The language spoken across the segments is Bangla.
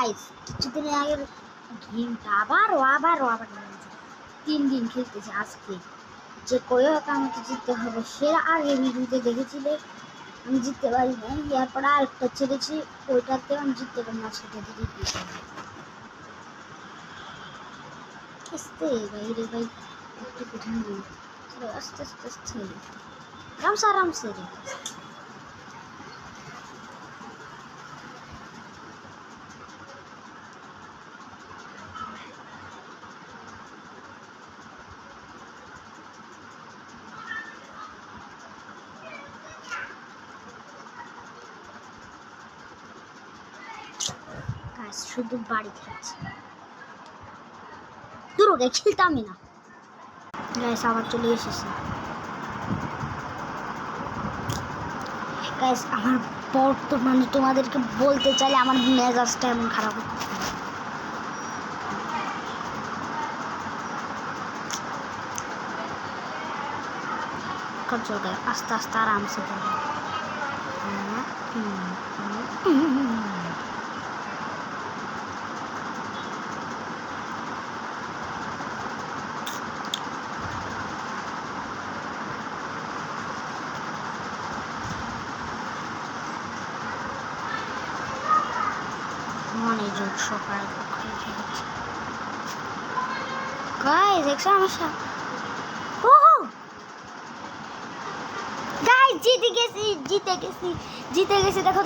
গাইস কিছুদিন আগে গেমটা আবারও 3 দিন খেলতেছে আজকে যে কয়ে হোক আমাকে জিততে হবে। সেরা আগে ভিডিওতে দেখেছিলে আমি জিততে পারি না, এরপর আরেকটা ছেড়েছি ওইটাতেও আমি জিততে পারি না। সেটা দিদি আস্তে ভাই রে ভাই, একটু কঠিন নেই, আস্তে আস্তে আস্তে আরামসে রে। শুধু বাড়ি খেলছে, দূরে খেলতামই না। গাইস আবার চলে এসেছে। গাইস আমার বর্তমানে তোমাদেরকে বলতে চাইলে আমার মেজাজটা এমন খারাপ হচ্ছে। আস্তে আস্তে আরামসে অনেক যোগ সকাল গাইস দেখছো আমার সাথে জিতে গেছি দেখো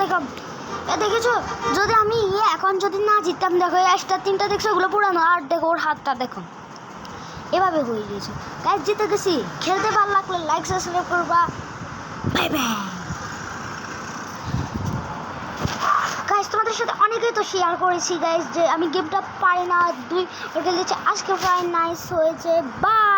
দেখেছো। যদি আমি এখন যদি না জিততাম, দেখো একটা 3টা দেখছো ওগুলো পুরানো, আর দেখো ওর হাতটা দেখো এভাবে হয়ে গেছে। গাইস জিতে গেছি। খেলতে ভালো লাগলে লাইক সাবস্ক্রাইব করবা। Bye bye guys. তোমাদের সাথে অনেকেই তো শেয়ার করেছি গাইস যে আমি গেমটা পারি না, 2 খেলেছি, আজকে প্রায় নাইস হয়েছে। বাই।